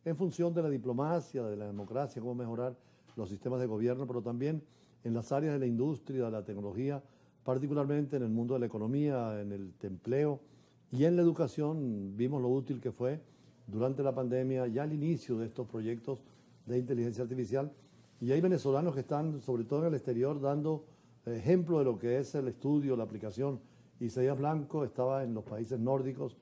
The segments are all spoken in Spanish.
en función de la diplomacia, de la democracia, cómo mejorar los sistemas de gobierno, pero también en las áreas de la industria, de la tecnología, particularmente en el mundo de la economía, en el empleo y en la educación. Vimos lo útil que fue durante la pandemia, ya al inicio de estos proyectos de inteligencia artificial. Y hay venezolanos que están, sobre todo en el exterior, dando ejemplo de lo que es el estudio, la aplicación. Isaías Blanco estaba en los países nórdicos,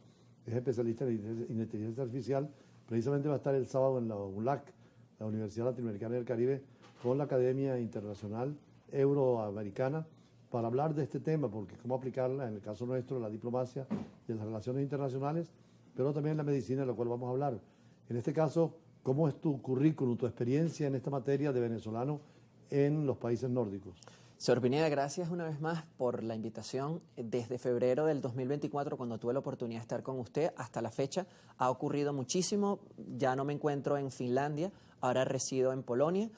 es especialista en inteligencia artificial. Precisamente va a estar el sábado en la ULAC, la Universidad Latinoamericana del Caribe, con la Academia Internacional Euroamericana, para hablar de este tema, porque cómo aplicarla, en el caso nuestro, en la diplomacia y en las relaciones internacionales, pero también en la medicina, de la cual vamos a hablar. En este caso, ¿cómo es tu currículum, tu experiencia en esta materia de venezolano en los países nórdicos? Señor Pineda, gracias una vez más por la invitación. Desde febrero del 2024, cuando tuve la oportunidad de estar con usted, hasta la fecha ha ocurrido muchísimo. Ya no me encuentro en Finlandia, ahora resido en Polonia.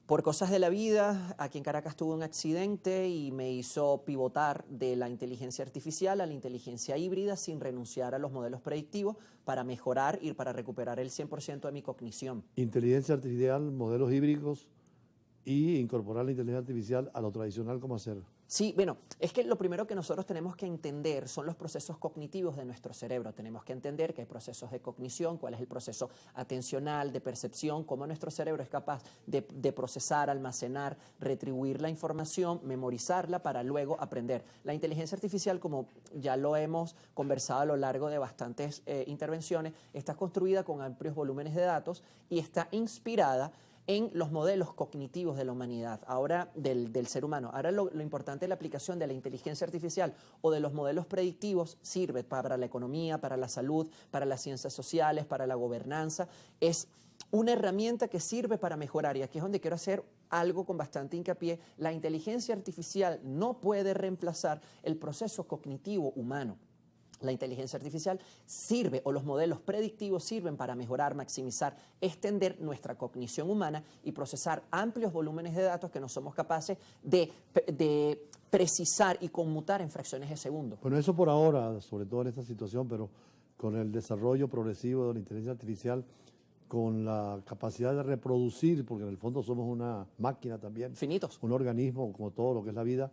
Por cosas de la vida, aquí en Caracas tuve un accidente y me hizo pivotar de la inteligencia artificial a la inteligencia híbrida sin renunciar a los modelos predictivos para mejorar y para recuperar el 100% de mi cognición. Inteligencia artificial, modelos híbridos y incorporar la inteligencia artificial a lo tradicional, ¿cómo hacer? Sí, bueno, es que lo primero que nosotros tenemos que entender son los procesos cognitivos de nuestro cerebro. Tenemos que entender que hay procesos de cognición, cuál es el proceso atencional, de percepción, cómo nuestro cerebro es capaz de procesar, almacenar, retribuir la información, memorizarla para luego aprender. La inteligencia artificial, como ya lo hemos conversado a lo largo de bastantes intervenciones, está construida con amplios volúmenes de datos y está inspirada en los modelos cognitivos de la humanidad, ahora del ser humano. Ahora lo importante de la aplicación de la inteligencia artificial o de los modelos predictivos sirve para la economía, para la salud, para las ciencias sociales, para la gobernanza. Es una herramienta que sirve para mejorar, y aquí es donde quiero hacer algo con bastante hincapié. La inteligencia artificial no puede reemplazar el proceso cognitivo humano. La inteligencia artificial sirve, o los modelos predictivos sirven para mejorar, maximizar, extender nuestra cognición humana y procesar amplios volúmenes de datos que no somos capaces de precisar y conmutar en fracciones de segundo. Bueno, eso por ahora, sobre todo en esta situación, pero con el desarrollo progresivo de la inteligencia artificial, con la capacidad de reproducir, porque en el fondo somos una máquina también. Finitos. Un organismo, como todo lo que es la vida,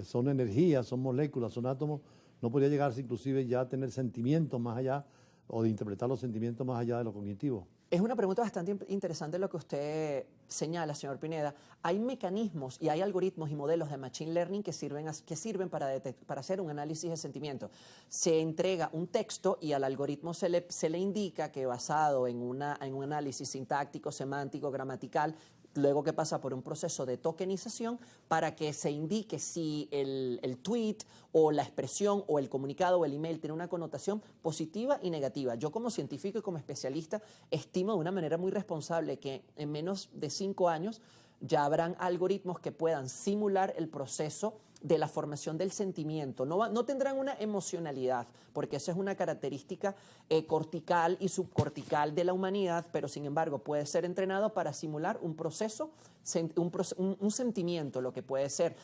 son energías, son moléculas, son átomos. No podría llegarse inclusive ya a tener sentimientos más allá o de interpretar los sentimientos más allá de lo cognitivo. Es una pregunta bastante interesante lo que usted señala, señor Pineda. Hay mecanismos y hay algoritmos y modelos de Machine Learning que sirven para hacer un análisis de sentimientos. Se entrega un texto y al algoritmo se le indica que, basado en un análisis sintáctico, semántico, gramatical, luego que pasa por un proceso de tokenización para que se indique si el tweet o la expresión o el comunicado o el email tiene una connotación positiva y negativa. Yo, como científico y como especialista, estimo de una manera muy responsable que en menos de 5 años ya habrán algoritmos que puedan simular el proceso de la formación del sentimiento. No tendrán una emocionalidad, porque esa es una característica cortical y subcortical de la humanidad, pero sin embargo puede ser entrenado para simular un proceso, un sentimiento, lo que puede ser.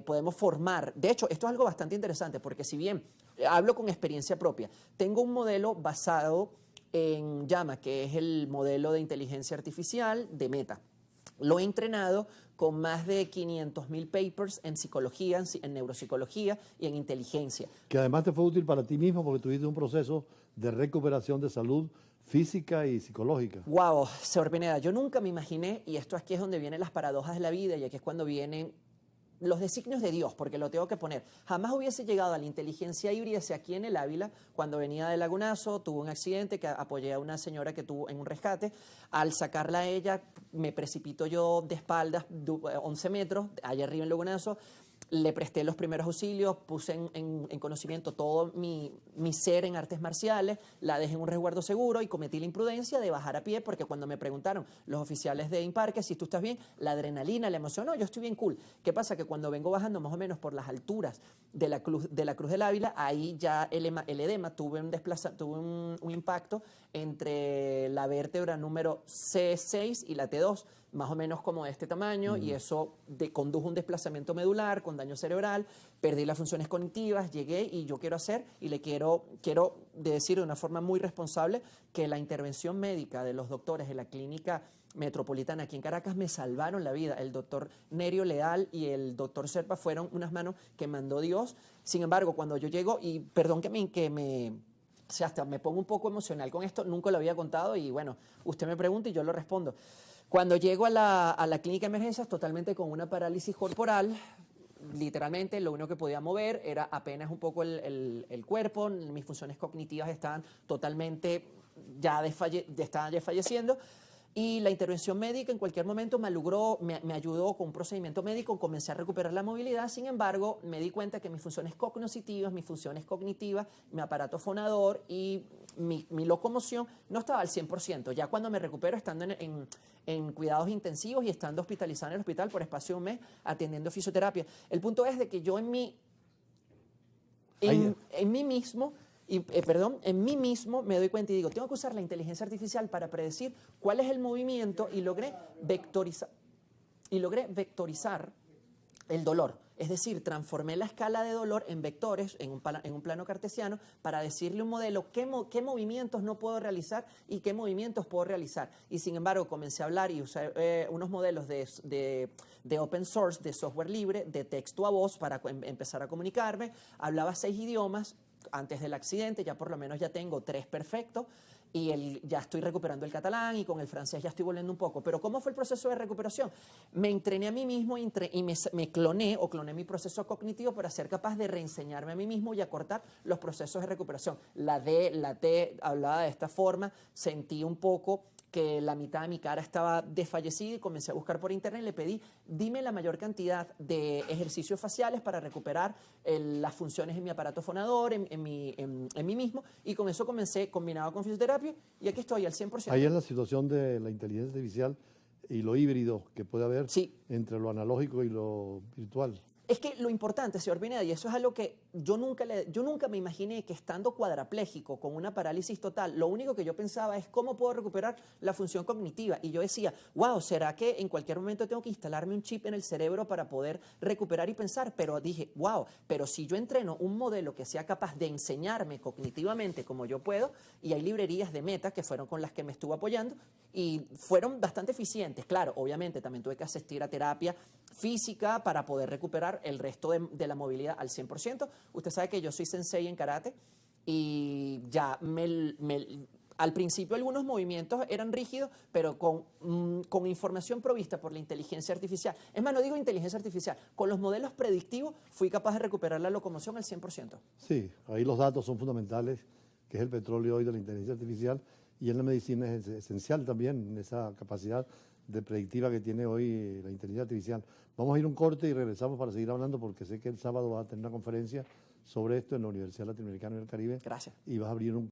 Podemos formar, de hecho, esto es algo bastante interesante, porque si bien hablo con experiencia propia, tengo un modelo basado en Llama, que es el modelo de inteligencia artificial de Meta. Lo he entrenado con más de 500.000 papers en psicología, en neuropsicología y en inteligencia. Que además te fue útil para ti mismo porque tuviste un proceso de recuperación de salud física y psicológica. Wow, señor Pineda, yo nunca me imaginé, y esto aquí es donde vienen las paradojas de la vida, y aquí es cuando vienen los designios de Dios, porque lo tengo que poner. Jamás hubiese llegado a la inteligencia híbrida si aquí en el Ávila, cuando venía de Lagunazo, tuve un accidente que apoyé a una señora que tuvo en un rescate. Al sacarla a ella, me precipito yo de espaldas 11 metros, allá arriba en Lagunazo. Le presté los primeros auxilios, puse en conocimiento todo mi ser en artes marciales, la dejé en un resguardo seguro y cometí la imprudencia de bajar a pie, porque cuando me preguntaron los oficiales de Imparque si tú estás bien, la adrenalina, la emoción, no, yo estoy bien cool. ¿Qué pasa? Que cuando vengo bajando más o menos por las alturas de la Cruz del Ávila, ahí ya el edema, tuve un impacto entre la vértebra número C6 y la T2. más o menos como de este tamaño, y eso condujo a un desplazamiento medular con daño cerebral, perdí las funciones cognitivas, llegué y yo quiero hacer, y quiero decir de una forma muy responsable que la intervención médica de los doctores de la clínica metropolitana aquí en Caracas me salvaron la vida. El doctor Nerio Leal y el doctor Serpa fueron unas manos que mandó Dios. Sin embargo, cuando yo llego, y perdón o sea, hasta me pongo un poco emocional con esto, nunca lo había contado y bueno, usted me pregunta y yo lo respondo. Cuando llego a la clínica de emergencias totalmente con una parálisis corporal, literalmente lo único que podía mover era apenas un poco el cuerpo, mis funciones cognitivas estaban totalmente estaban ya falleciendo. Y la intervención médica en cualquier momento me ayudó con un procedimiento médico, comencé a recuperar la movilidad. Sin embargo, me di cuenta que mis funciones cognitivas, mi aparato fonador y mi locomoción no estaba al 100%. Ya cuando me recupero estando en cuidados intensivos y estando hospitalizado en el hospital por espacio de un mes, atendiendo fisioterapia. El punto es de que yo en mí mismo me doy cuenta y digo, tengo que usar la inteligencia artificial para predecir cuál es el movimiento y logré vectorizar el dolor. Es decir, transformé la escala de dolor en vectores, en un plano cartesiano, para decirle a un modelo qué movimientos no puedo realizar y qué movimientos puedo realizar. Y sin embargo, comencé a hablar y usar unos modelos de open source, de software libre, de texto a voz para empezar a comunicarme. Hablaba 6 idiomas. Antes del accidente, ya por lo menos ya tengo 3 perfectos y ya estoy recuperando el catalán y con el francés ya estoy volviendo un poco. Pero ¿cómo fue el proceso de recuperación? Me entrené a mí mismo y me cloné mi proceso cognitivo para ser capaz de reenseñarme a mí mismo y acortar los procesos de recuperación. La T hablaba de esta forma, sentí un poco que la mitad de mi cara estaba desfallecida y comencé a buscar por internet y le pedí, dime la mayor cantidad de ejercicios faciales para recuperar las funciones en mi aparato fonador, en mí mismo, y con eso comencé combinado con fisioterapia y aquí estoy al 100%. Ahí es la situación de la inteligencia artificial y lo híbrido que puede haber entre lo analógico y lo virtual. Es que lo importante, señor Pineda, y eso es algo que yo nunca me imaginé que estando cuadrapléjico con una parálisis total, lo único que yo pensaba es cómo puedo recuperar la función cognitiva. Y yo decía, wow, ¿será que en cualquier momento tengo que instalarme un chip en el cerebro para poder recuperar y pensar? Pero dije, wow, pero si yo entreno un modelo que sea capaz de enseñarme cognitivamente como yo puedo, y hay librerías de Meta que fueron con las que me estuve apoyando, y fueron bastante eficientes. Claro, obviamente también tuve que asistir a terapia física para poder recuperar el resto de la movilidad al 100%. Usted sabe que yo soy sensei en karate y ya al principio algunos movimientos eran rígidos, pero con información provista por la inteligencia artificial. Es más, no digo inteligencia artificial, con los modelos predictivos fui capaz de recuperar la locomoción al 100%. Sí, ahí los datos son fundamentales, que es el petróleo hoy de la inteligencia artificial, y en la medicina es esencial también esa capacidad de predictiva que tiene hoy la inteligencia artificial. Vamos a ir un corte y regresamos para seguir hablando porque sé que el sábado vas a tener una conferencia sobre esto en la Universidad Latinoamericana y del Caribe. Gracias. Y vas a abrir un